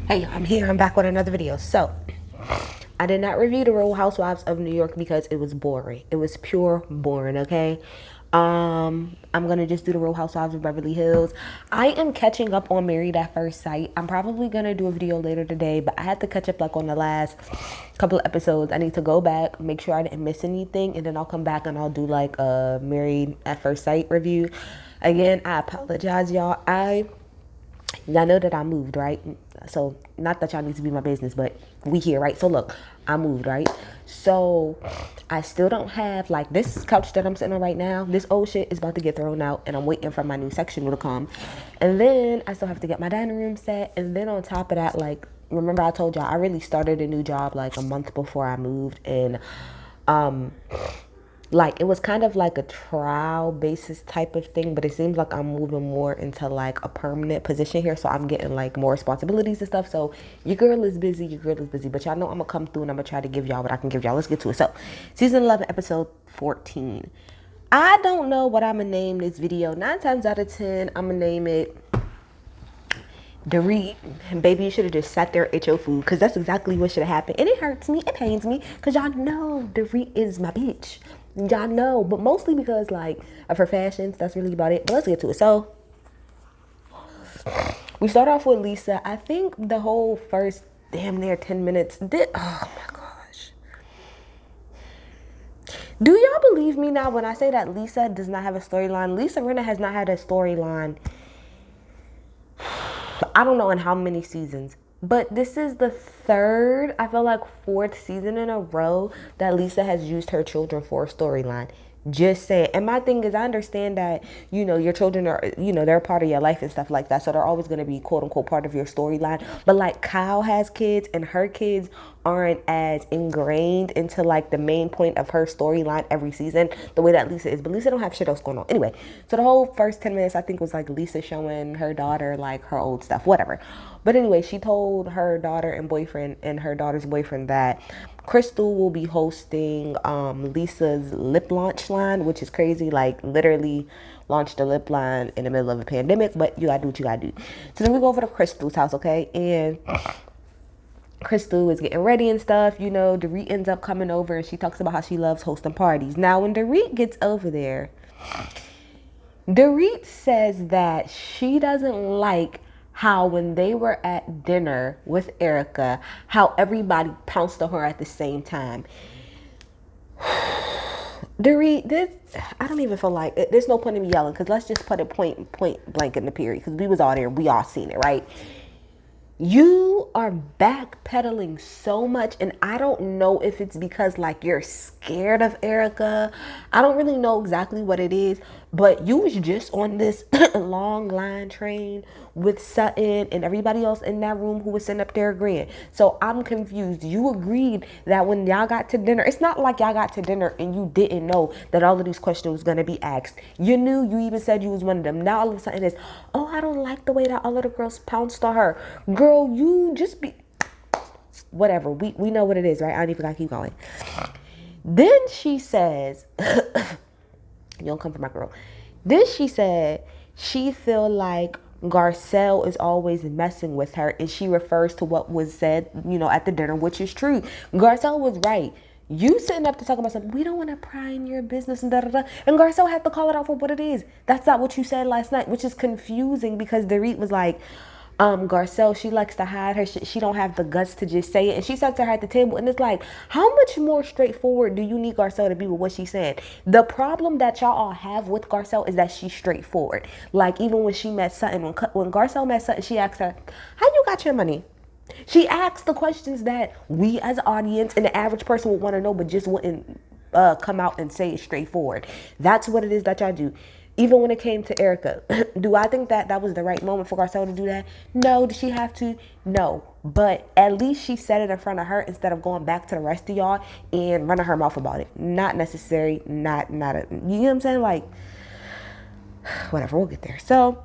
Hey, I'm here. I'm back with another video. So, I did not review the Real Housewives of New York because it was boring. It was pure boring, okay? I'm gonna just do the Real Housewives of Beverly Hills. I am catching up on Married at First Sight. I'm probably gonna do a video later today, but I had to catch up like on the last couple of episodes. I need to go back, make sure I didn't miss anything, and then I'll come back and I'll do like a Married at First Sight review. Again, I apologize, y'all. Y'all know that I moved, right? So, not that y'all need to be my business, but we here, right? So, look, I moved, right? So, I still don't have, like, this couch that I'm sitting on right now. This old shit is about to get thrown out, and I'm waiting for my new sectional to come. And then, I still have to get my dining room set. And then, on top of that, like, remember I told y'all, I really started a new job, like, a month before I moved. And, like it was kind of like a trial basis type of thing, but it seems like I'm moving more into like a permanent position here, so I'm getting like more responsibilities and stuff. So your girl is busy, but y'all know I'm gonna come through and I'm gonna try to give y'all what I can give y'all. Let's get to it. So season 11 episode 14. I don't know what I'm gonna name this video. 9 times out of 10 I'm gonna name it Dorit. Baby, you should have just sat there and ate your food, because that's exactly what should have happened. And it hurts me, it pains me, because y'all know Dorit is my bitch. Y'all know, but mostly because like of her fashions. That's really about it. But let's get to it. So we start off with Lisa. I think the whole first damn near 10 minutes did. Oh my gosh. Do y'all believe me now when I say that Lisa does not have a storyline? Lisa Rinna has not had a storyline, I don't know in how many seasons, but this is the third, I feel like fourth season in a row that Lisa has used her children for a storyline. Just saying. And my thing is, I understand that, you know, your children are, you know, they're a part of your life and stuff like that. So they're always going to be quote unquote part of your storyline. But like Kyle has kids and her kids aren't as ingrained into like the main point of her storyline every season the way that Lisa is. But Lisa don't have shit else going on. Anyway, so the whole first 10 minutes I think was like Lisa showing her daughter like her old stuff, whatever. But anyway, she told her daughter and boyfriend and her daughter's boyfriend that Crystal will be hosting Lisa's lip launch line, which is crazy. Like literally launched a lip line in the middle of a pandemic, but you gotta do what you gotta do. So then we go over to Crystal's house, okay? And Crystal is getting ready and stuff. You know, Dorit ends up coming over and she talks about how she loves hosting parties. Now, when Dorit gets over there, Dorit says that she doesn't like how when they were at dinner with Erica, how everybody pounced on her at the same time. Dorit, this, I don't even feel like there's no point in me yelling, because let's just put it point blank in the period, because we was all there, we all seen it, right? You are backpedaling so much, and I don't know if it's because like you're scared of Erica. I don't really know exactly what it is, but you was just on this long line train with Sutton and everybody else in that room who was sitting up there agreeing. So I'm confused. You agreed that when y'all got to dinner, it's not like y'all got to dinner and you didn't know that all of these questions was gonna be asked. You knew, you even said you was one of them. Now all of a sudden it's, oh, I don't like the way that all of the girls pounced on her. Girl, you just be whatever. We know what it is, right? I don't even gotta keep going. Then she says, you don't come for my girl. Then she said she feel like Garcelle is always messing with her, and she refers to what was said, you know, at the dinner, which is true. Garcelle was right. You sitting up to talk about something, we don't want to pry in your business and da da da. And Garcelle had to call it out for what it is. That's not what you said last night, which is confusing, because Dorit was like, Garcelle, she likes to hide her shit. She don't have the guts to just say it. And she sat there at the table, and it's like, how much more straightforward do you need Garcelle to be with what she's saying? The problem that y'all all have with Garcelle is that she's straightforward. Like, even when she met Sutton, when Garcelle met Sutton, she asked her, how you got your money? She asked the questions that we as audience and the average person would want to know, but just wouldn't come out and say it straightforward. That's what it is that y'all do. Even when it came to Erica, do I think that that was the right moment for Garcelle to do that? No. Did she have to? No. But at least she said it in front of her instead of going back to the rest of y'all and running her mouth about it. Not necessary. Not you know what I'm saying? Like, whatever. We'll get there. So,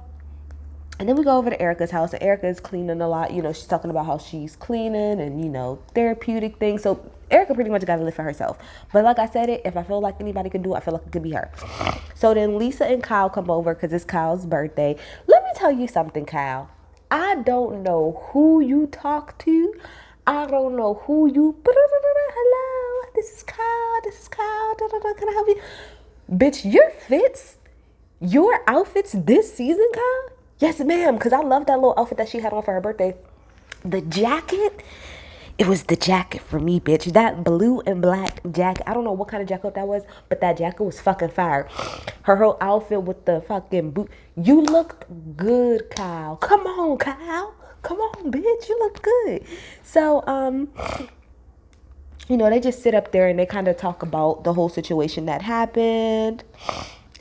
and then we go over to Erica's house, and Erica is cleaning a lot. You know, she's talking about how she's cleaning and, you know, therapeutic things. So Erica pretty much got to live for herself. But like I said, if I feel like anybody could do it, I feel like it could be her. So then Lisa and Kyle come over because it's Kyle's birthday. Let me tell you something, Kyle. I don't know who you talk to. I don't know who you. Hello, this is Kyle. This is Kyle. Can I help you? Bitch, your outfits this season, Kyle? Yes, ma'am. Because I love that little outfit that she had on for her birthday. The jacket, it was the jacket for me, bitch. That blue and black jacket. I don't know what kind of jacket that was, but that jacket was fucking fire. Her whole outfit with the fucking boot. You looked good, Kyle. Come on, Kyle. Come on, bitch. You look good. So, they just sit up there and they kind of talk about the whole situation that happened.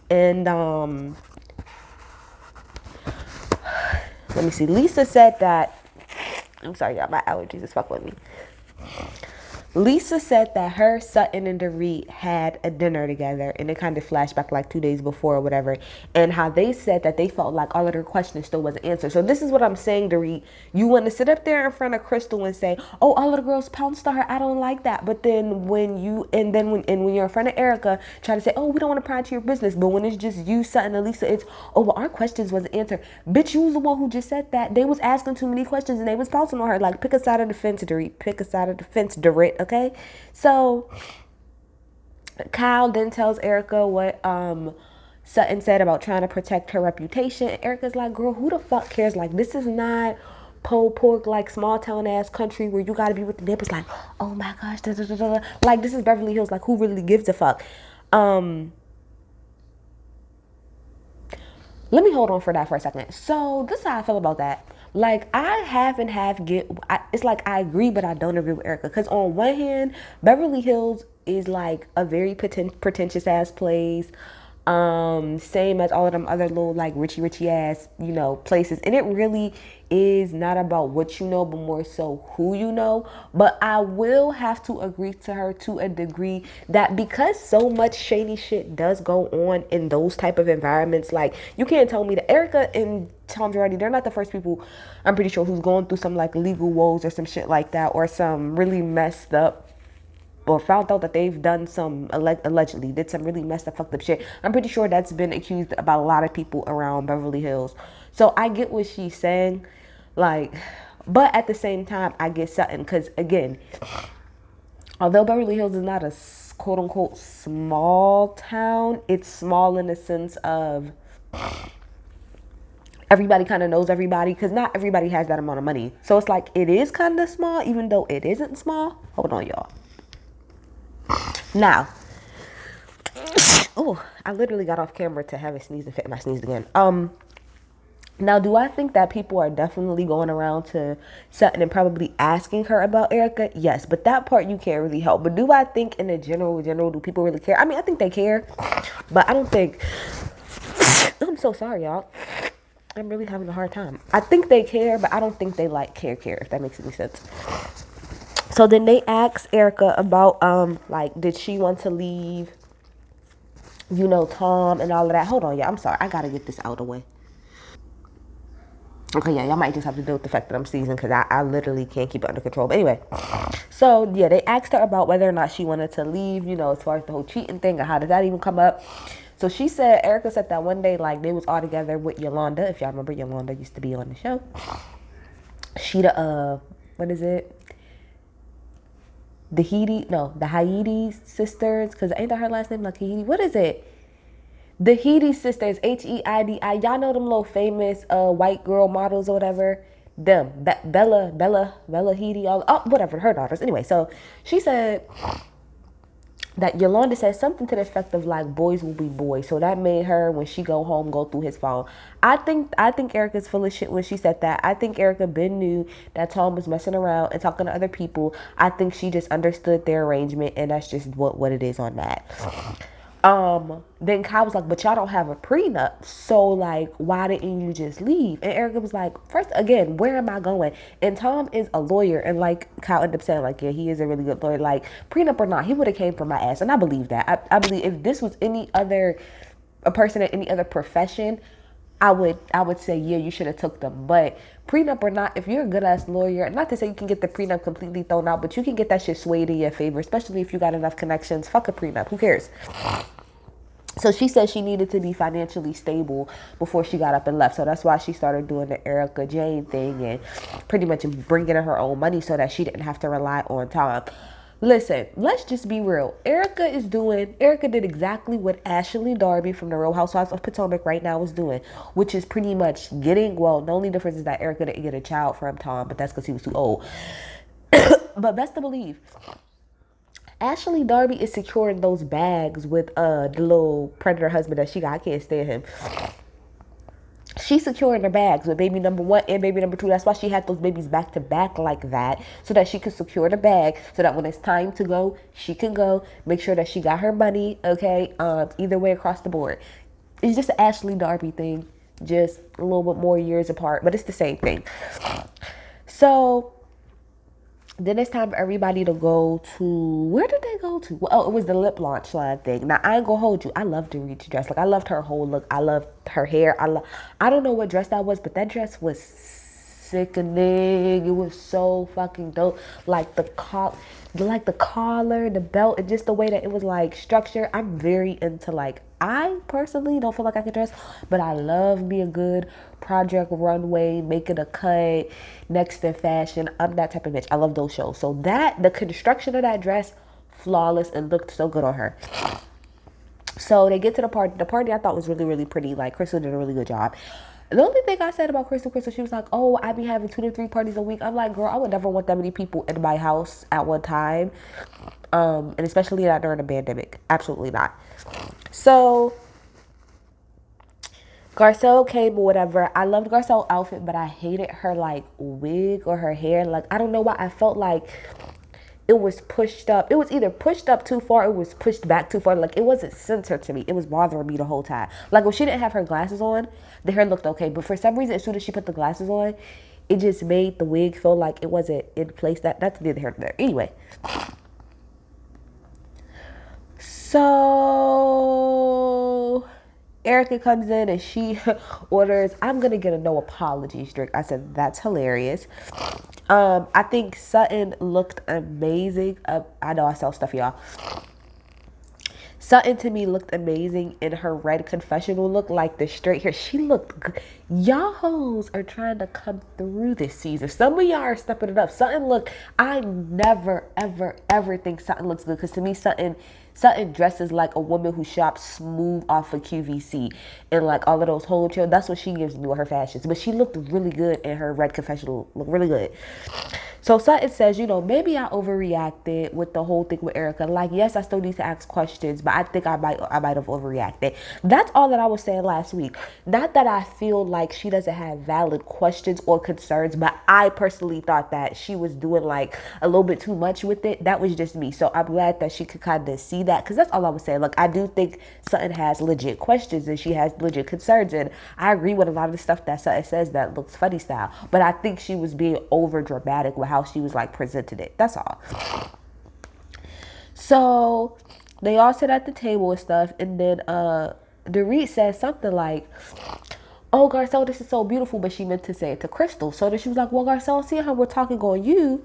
And, let me see. Lisa said that, I'm sorry, y'all, my allergies is fucking with me. Lisa said that her, Sutton, and Dorit had a dinner together, and it kind of flashed back like 2 days before or whatever, and how they said that they felt like all of their questions still wasn't answered. So this is what I'm saying, Dorit. You want to sit up there in front of Crystal and say, oh, all of the girls pounced on her. I don't like that. But then when you're in front of Erica, try to say, oh, we don't want to pry into your business. But when it's just you, Sutton, and Lisa, it's, oh, well, our questions wasn't answered. Bitch, you was the one who just said that. They was asking too many questions and they was pouncing on her. Like, pick a side of the fence, Dorit. Pick a side of the fence, Dorit. Okay, so Kyle then tells Erica what Sutton said about trying to protect her reputation. Erica's like, girl, who the fuck cares? Like, this is not pulled pork, like small town ass country where you gotta be with the neighbors. Like, oh my gosh, da, da, da, da. Like, this is Beverly Hills. Like, who really gives a fuck? Let me hold on for that for a second. So this is how I feel about that. Like, I half and half it's like I agree, but I don't agree with Erica. Because on one hand, Beverly Hills is like a very pretentious ass place. Same as all of them other little like richy ass, places. And it really is not about what you know, but more so who you know. But I will have to agree to her to a degree that because so much shady shit does go on in those type of environments, like, you can't tell me that Erica and Tom Girardi, they're not the first people, I'm pretty sure, who's going through some like legal woes or some shit like that, or some really messed up, or found out that they've done some, allegedly did some really messed up, fucked up shit. I'm pretty sure that's been accused about a lot of people around Beverly Hills. So I get what she's saying, like, but at the same time, I get Sutton, because again, although Beverly Hills is not a quote unquote small town, it's small in the sense of everybody kind of knows everybody, because not everybody has that amount of money. So it's like, it is kind of small, even though it isn't small. Hold on, y'all. Now, oh, I literally got off camera to have a sneeze and fit, and I sneezed again. Now, do I think that people are definitely going around to Sutton and probably asking her about Erica? Yes, but that part you can't really help. But do I think in the general, do people really care? I mean, I think they care, but I don't think, I'm so sorry, y'all. I'm really having a hard time. I think they care, but I don't think they like care, if that makes any sense. So then they asked Erica about, like, did she want to leave, Tom and all of that. Hold on, yeah, I'm sorry. I got to get this out of the way. Okay, yeah, y'all might just have to deal with the fact that I'm sneezing, because I literally can't keep it under control. But anyway, so, yeah, they asked her about whether or not she wanted to leave, as far as the whole cheating thing, and how did that even come up. So she said, Erica said that one day, like, they was all together with Yolanda. If y'all remember, Yolanda used to be on the show. She what is it? The Haiti sisters, because ain't that her last name, like Haiti? What is it? The Heidi sisters, Heidi. Y'all know them little famous white girl models or whatever. Them, Bella Heidi, whatever, her daughters. Anyway, so she said that Yolanda said something to the effect of like, boys will be boys. So that made her, when she go home, go through his phone. I think Erica's full of shit when she said that. I think Erica been knew that Tom was messing around and talking to other people. I think she just understood their arrangement, and that's just what it is on that. Then Kyle was like, but y'all don't have a prenup, so like, why didn't you just leave? And Erica was like, first, again, where am I going? And Tom is a lawyer, and like Kyle ended up saying, like, yeah, he is a really good lawyer. Like, prenup or not, he would have came for my ass, and I believe that. I believe if this was a person in any other profession, I would say, yeah, you should have took them. But prenup or not, if you're a good ass lawyer, not to say you can get the prenup completely thrown out, but you can get that shit swayed in your favor, especially if you got enough connections. Fuck a prenup, who cares? So she said she needed to be financially stable before she got up and left. So that's why she started doing the Erica Jane thing and pretty much bringing in her own money so that she didn't have to rely on Tom. Listen, let's just be real. Erica did exactly what Ashley Darby from the Real Housewives of Potomac right now is doing, which is pretty much the only difference is that Erica didn't get a child from Tom, but that's because he was too old. But best to believe, Ashley Darby is securing those bags with the little predator husband that she got. I can't stand him. She's securing her bags with baby number 1 and baby number 2. That's why she had those babies back to back like that, so that she could secure the bag, so that when it's time to go, she can go. Make sure that she got her money, okay? Either way across the board. It's just an Ashley Darby thing, just a little bit more years apart, but it's the same thing. So then it's time for everybody to go to, where did they go to? Well, it was the lip launch thing. Now, I ain't gonna hold you. I love Dorit's dress. Like, I loved her whole look. I loved her hair. I don't know what dress that was, but that dress was sickening. It was so fucking dope. Like the collar, the belt, and just the way that it was like structured. I'm very into I personally don't feel like I can dress, but I love me a good project runway, making a cut, next in fashion. I'm that type of bitch. I love those shows. So the construction of that dress, flawless, and looked so good on her. So they get to the party. The party I thought was really, really pretty. Like, Crystal did a really good job. The only thing I said about Crystal, she was like, oh, I be having 2 to 3 parties a week. I'm like, girl, I would never want that many people in my house at one time. And especially not during a pandemic. Absolutely not. So Garcelle came or whatever. I loved Garcelle's outfit, but I hated her wig or her hair. Like, I don't know why. I felt like it was pushed up. It was either pushed up too far or it was pushed back too far. Like, it wasn't centered to me. It was bothering me the whole time. Like, when she didn't have her glasses on, the hair looked okay. But for some reason, as soon as she put the glasses on, it just made the wig feel like it wasn't in place. That's neither here nor there. Anyway. So Erica comes in and she orders, I'm going to get a no apologies drink. I said, that's hilarious. I think Sutton looked amazing. I know I sell stuff, y'all. Sutton to me looked amazing in her red confessional look, like the straight hair. She looked good. Y'all hoes are trying to come through this season. Some of y'all are stepping it up. I never, ever, ever think Sutton looks good, because to me, Sutton dresses like a woman who shops smooth off of QVC and like all of those whole chill. That's what she gives me with her fashions. But she looked really good in her red confessional. Looked really good. So Sutton says, maybe I overreacted with the whole thing with Erica. Like, yes, I still need to ask questions, but I think I might have overreacted. That's all that I was saying last week. Not that I feel like she doesn't have valid questions or concerns, but I personally thought that she was doing like a little bit too much with it. That was just me. So I'm glad that she could kind of see that, because that's all I was saying. Like, I do think Sutton has legit questions and she has legit concerns, and I agree with a lot of the stuff that Sutton says that looks funny style, but I think she was being over dramatic with how she was like presented it. That's all. So they all sit at the table and stuff, and then Dorit says something like, oh, Garcelle, this is so beautiful, but she meant to say it to Crystal. So then she was like, well, Garcelle, seeing how we're talking on you,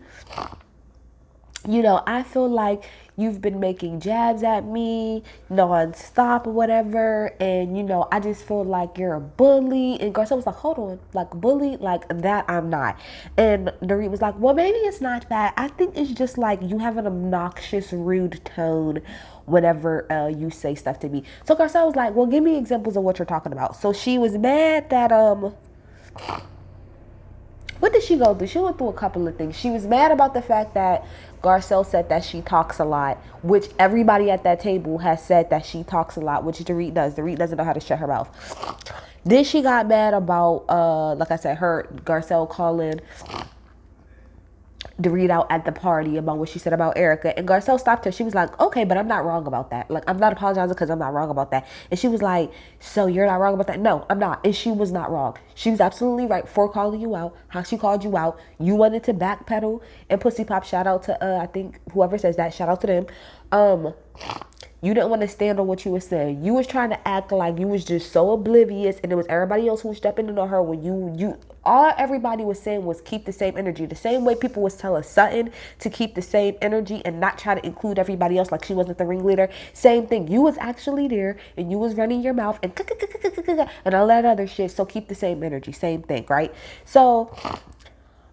I feel like you've been making jabs at me nonstop or whatever, and I just feel like you're a bully. And Garcelle was like, hold on, like bully, like that I'm not. And Dorit was like, well, maybe it's not that. I think it's just like you have an obnoxious, rude tone whenever you say stuff to me. So Garcelle was like, well, give me examples of what you're talking about. So she was mad that what did she go through? She went through a couple of things. She was mad about the fact that Garcelle said that she talks a lot, which everybody at that table has said that she talks a lot, which Dorit does. Dorit doesn't know how to shut her mouth. Then she got mad about, like I said, Garcelle calling Dorit out at the party about what she said about Erica, and Garcelle stopped her. She was like, okay, but I'm not wrong about that. Like, I'm not apologizing because I'm not wrong about that. And she was like, so you're not wrong about that? No, I'm not. And she was not wrong. She was absolutely right for calling you out, how she called you out. You wanted to backpedal and pussy pop. Shout out to I think whoever says that, shout out to them. You didn't want to stand on what you were saying. You was trying to act like you was just so oblivious, and it was everybody else who was stepping into her when you all everybody was saying was keep the same energy. The same way people was telling Sutton to keep the same energy and not try to include everybody else like she wasn't the ringleader. Same thing. You was actually there and you was running your mouth and all that other shit. So keep the same energy. Same thing, right? So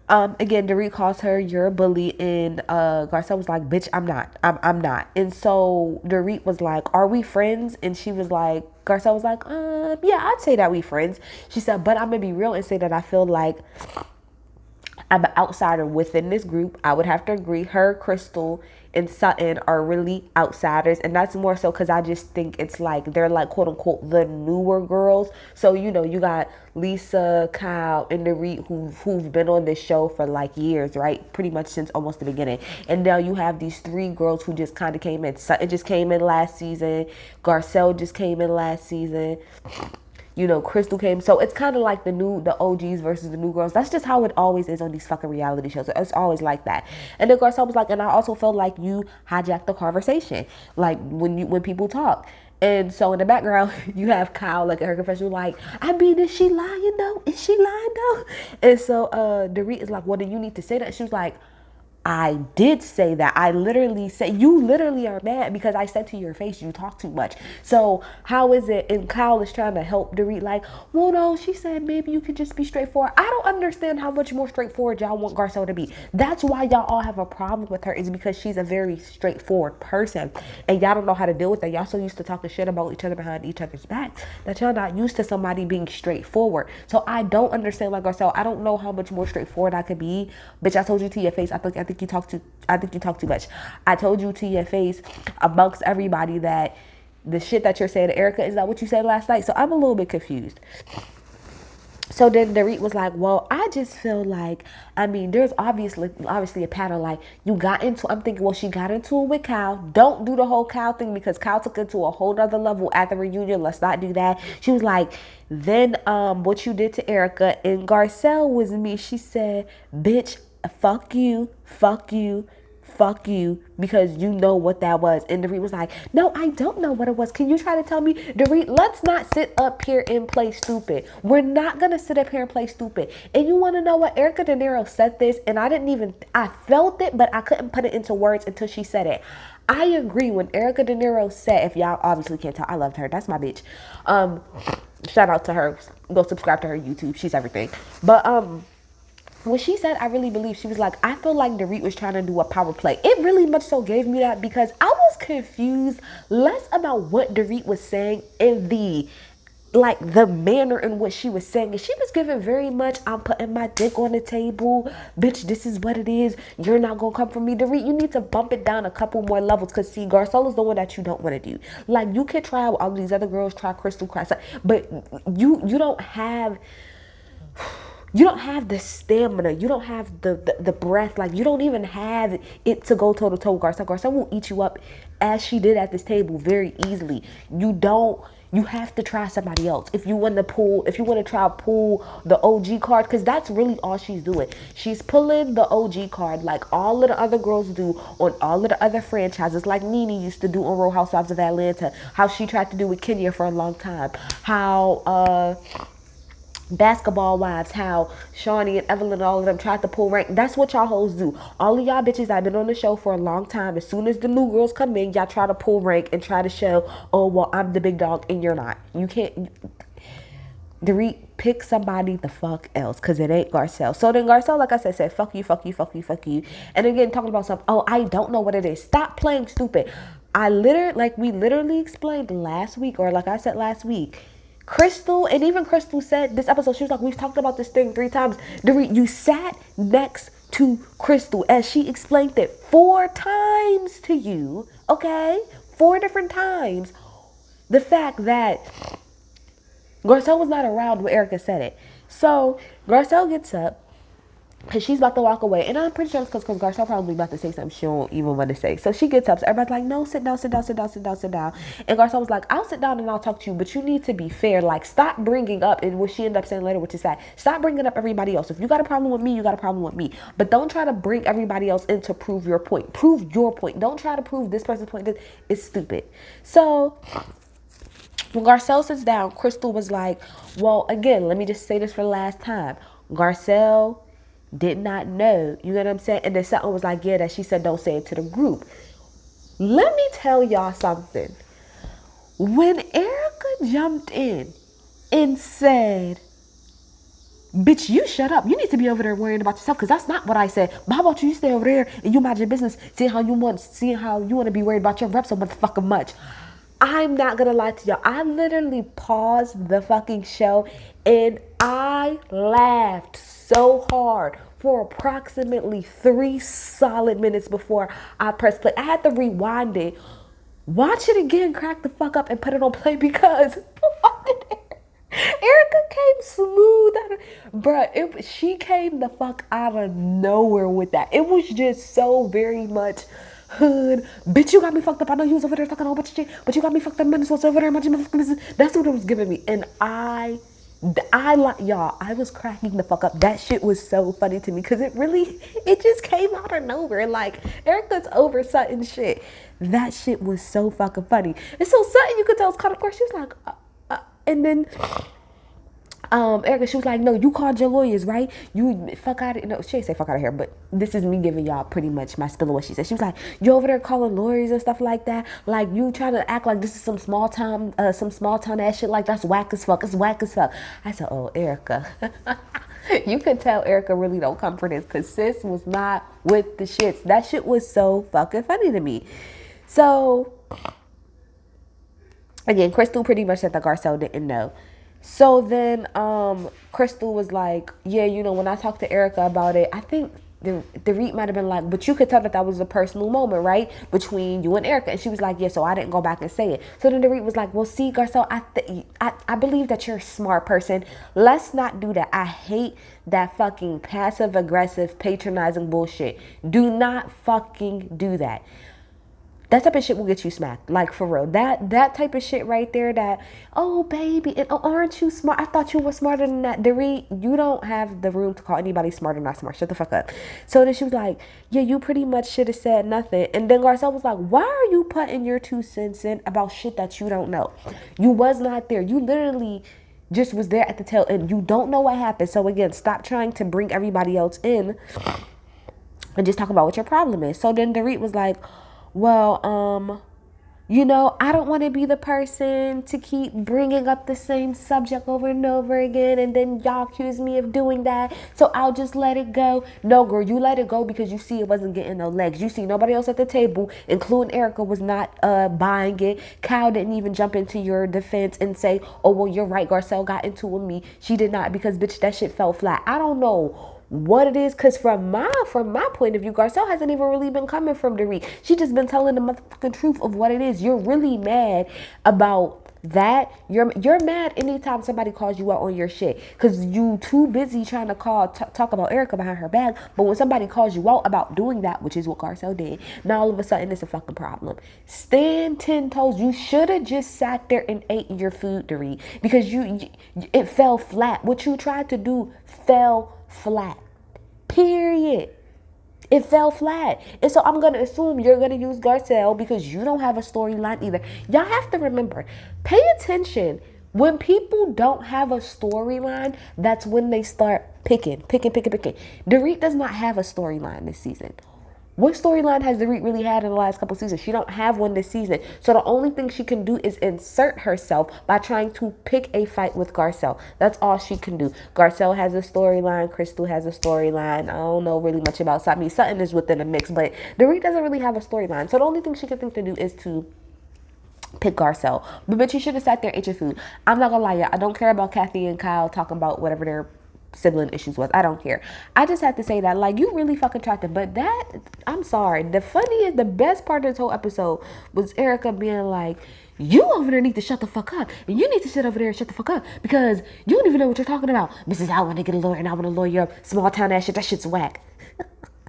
again, Dorit calls her, you're a bully, and Garcelle was like, bitch, I'm not. I'm not. And so Dorit was like, are we friends? And she was like, Garcelle was like, yeah, I'd say that we friends. She said, but I'm gonna be real and say that I feel like I'm an outsider within this group. I would have to agree. Her, Crystal, and Sutton are really outsiders. And that's more so because I just think it's like they're like quote unquote the newer girls. So, you know, you got Lisa, Kyle, and Dorit who've been on this show for like years, right? Pretty much since almost the beginning. And now you have these three girls who just kind of came in. Sutton just came in last season. Garcelle just came in last season. You know, Crystal came. So it's kind of like the OGs versus the new girls. That's just how it always is on these fucking reality shows. It's always like that. And then Garcelle was like, and I also felt like you hijacked the conversation. Like when people talk. And so in the background, you have Kyle, like, at her confession, like, I mean, is she lying though? Is she lying though? And so Dorit is like, well, then you need to say that. She was like, I did say that. I literally said, you literally are mad because I said to your face, you talk too much. So how is it? And Kyle is trying to help Dorit like, well, no, she said maybe you could just be straightforward. I don't understand how much more straightforward y'all want Garcelle to be. That's why y'all all have a problem with her, is because she's a very straightforward person. And y'all don't know how to deal with that. Y'all so used to talking shit about each other behind each other's backs that y'all not used to somebody being straightforward. So I don't understand, like, Garcelle, I don't know how much more straightforward I could be. Bitch, I told you to your face. I think you talk too much. I told you to your face amongst everybody that the shit that you're saying to Erica is not what you said last night. So I'm a little bit confused. So then Dorit was like, well, I just feel like, I mean, there's obviously a pattern. Like, you got into, I'm thinking, well, she got into it with Kyle. Don't do the whole Kyle thing because Kyle took it to a whole other level at the reunion. Let's not do that. She was like, then what you did to Erica. And Garcelle was me. She said, bitch, fuck you, because you know what that was. And Dorit was like, no, I don't know what it was. Can you try to tell me? Dorit, let's not sit up here and play stupid. We're not going to sit up here and play stupid. And you want to know what? Erica De Niro said this, and I felt it, but I couldn't put it into words until she said it. I agree when Erica De Niro said, if y'all obviously can't tell, I loved her. That's my bitch. Shout out to her. Go subscribe to her YouTube. She's everything. But, when she said, I really believe, she was like, I feel like Dorit was trying to do a power play. It really much so gave me that because I was confused less about what Dorit was saying in the manner in which she was saying it. She was giving very much, I'm putting my dick on the table. Bitch, this is what it is. You're not going to come for me. Dorit, you need to bump it down a couple more levels because, see, Garcelle is the one that you don't want to do. Like, you can try all these other girls, try Crystal, but you don't have... You don't have the stamina. You don't have the breath. Like, you don't even have it to go toe to toe with Garcelle. Garcelle will eat you up as she did at this table very easily. You have to try somebody else. If you want to try to pull the OG card, because that's really all she's doing. She's pulling the OG card like all of the other girls do on all of the other franchises, like Nene used to do on Real Housewives of Atlanta, how she tried to do with Kenya for a long time, how, Basketball Wives, how Shawnee and Evelyn and all of them tried to pull rank. That's what y'all hoes do. All of y'all bitches that have been on the show for a long time, as soon as the new girls come in, y'all try to pull rank and try to show, oh, well, I'm the big dog and you're not. You can't. Dorit, pick somebody the fuck else, because it ain't Garcelle. So then Garcelle, like I said, fuck you, fuck you, fuck you, fuck you. And again, talking about something, oh, I don't know what it is. Stop playing stupid. We literally explained last week, or like I said last week, Crystal, and even Crystal said this episode, she was like, we've talked about this thing 3 times. Dorit, you sat next to Crystal as she explained it 4 times to you, okay? 4 different times. The fact that Garcelle was not around when Erica said it. So Garcelle gets up because she's about to walk away. And I'm pretty sure it's because Garcelle probably about to say something she don't even want to say. So she gets up. So everybody's like, no, sit down, sit down, sit down, sit down, sit down. And Garcelle was like, I'll sit down and I'll talk to you, but you need to be fair. Like, stop bringing up, and what she ended up saying later, which is that, stop bringing up everybody else. If you got a problem with me, you got a problem with me. But don't try to bring everybody else in to prove your point. Prove your point. Don't try to prove this person's point. It's stupid. So when Garcelle sits down, Crystal was like, well, again, let me just say this for the last time. Garcelle did not know, you know what I'm saying? And then something was like, yeah, that she said don't say it to the group. Let me tell y'all something. When Erica jumped in and said, bitch, you shut up. You need to be over there worrying about yourself, because that's not what I said. But how about you stay over there and you mind your business, seeing how you want to be worried about your rep so motherfucking much. I'm not gonna lie to y'all. I literally paused the fucking show and I laughed so hard for approximately 3 solid minutes before I pressed play. I had to rewind it, watch it again, crack the fuck up, and put it on play because Erica came smooth out of, bruh, she came the fuck out of nowhere with that. It was just so very much hood. Bitch, you got me fucked up. I know you was over there talking a whole bunch of shit, but you got me fucked up. Minutes was over there. That's what it was giving me. And I like y'all. I was cracking the fuck up. That shit was so funny to me because it just came out of nowhere. Like, Erica's over Sutton shit. That shit was so fucking funny. And so Sutton, you could tell, was caught, of course. She was like, and then Erica, she was like, no, you called your lawyers, right? You fuck out of, no, she didn't say fuck out of here, but this is me giving y'all pretty much my spill of what she said. She was like, you over there calling lawyers and stuff like that? Like, you trying to act like this is some small town ass shit, like that's whack as fuck. It's whack as fuck. I said, oh, Erica. You could tell Erica really don't come for this, because sis was not with the shits. That shit was so fucking funny to me. So, again, Crystal pretty much said that Garcelle didn't know. So then Crystal was like, yeah, you know, when I talked to Erica about it, I think the Reed might have been like, but you could tell that was a personal moment, right, between you and Erica. And she was like, yeah, so I didn't go back and say it. So then the Reed was like, well, see, Garcelle, I believe that you're a smart person. Let's not do that. I hate that fucking passive aggressive patronizing bullshit. Do not fucking do that. That type of shit will get you smacked. Like, for real. That type of shit right there, that, oh, baby, and, oh, aren't you smart? I thought you were smarter than that. Dorit, you don't have the room to call anybody smart or not smart. Shut the fuck up. So then she was like, yeah, you pretty much should have said nothing. And then Garcelle was like, why are you putting your 2 cents in about shit that you don't know? You was not there. You literally just was there at the tail end. You don't know what happened. So again, stop trying to bring everybody else in and just talk about what your problem is. So then Dorit was like, well, you know, I don't want to be the person to keep bringing up the same subject over and over again, and then y'all accuse me of doing that, so I'll just let it go. No, girl, you let it go because you see it wasn't getting no legs. You see nobody else at the table, including Erica, was not buying it. Kyle didn't even jump into your defense and say, oh, well, you're right, Garcelle got into it with me. She did not, because, bitch, that shit fell flat. I don't know what it is, because from my point of view, Garcelle hasn't even really been coming from Dorit. She just been telling the motherfucking truth of what it is. You're really mad about that. You're mad anytime somebody calls you out on your shit, because you too busy trying to talk about Erica behind her back. But when somebody calls you out about doing that, which is what Garcelle did, now all of a sudden it's a fucking problem. Stand 10 toes. You should have just sat there and ate your food, Dorit, because it fell flat. What you tried to do fell flat. Period. It fell flat. And so I'm going to assume you're going to use Garcelle because you don't have a storyline either. Y'all have to remember, pay attention. When people don't have a storyline, that's when they start picking. Dorit does not have a storyline this season. What storyline has Dorit really had in the last couple seasons? She don't have one this season. So the only thing she can do is insert herself by trying to pick a fight with Garcelle. That's all she can do. Garcelle has a storyline. Crystal has a storyline. I don't know really much about Sutton. I mean, Sutton is within the mix, but Dorit doesn't really have a storyline. So the only thing she can think to do is to pick Garcelle. But bitch, you should have sat there and ate your food. I'm not gonna lie, y'all. I don't care about Kathy and Kyle talking about whatever they're sibling issues was. I don't care. I just had to say that, like, you really fucking tried to. But that, I'm sorry. The best part of this whole episode was Erica being like, you over there need to shut the fuck up. And you need to sit over there and shut the fuck up. Because you don't even know what you're talking about. Mrs. I want to get a lawyer and I want to lawyer up. Small town ass shit. That shit's whack.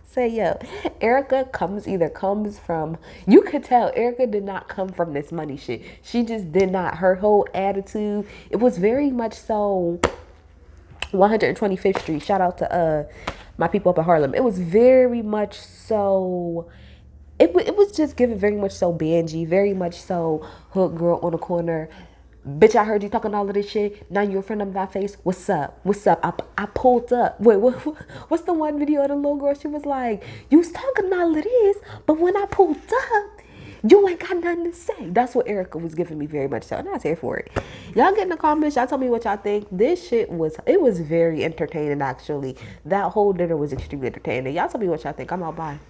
Say, yo, Erica comes from, you could tell Erica did not come from this money shit. She just did not. Her whole attitude, it was very much so 125th Street. Shout out to my people up in Harlem. It was very much so, it was just given very much so Benji, very much so hood girl on the corner. Bitch, I heard you talking all of this shit. Now you're a friend of my face. What's up? What's up? I pulled up. Wait, what's the one video of the little girl? She was like, you was talking all of this, but when I pulled up, you ain't got nothing to say. That's what Erica was giving me very much so. And I was here for it. Y'all get in the comments. Y'all tell me what y'all think. This shit was very entertaining, actually. That whole dinner was extremely entertaining. Y'all tell me what y'all think. I'm out. Bye.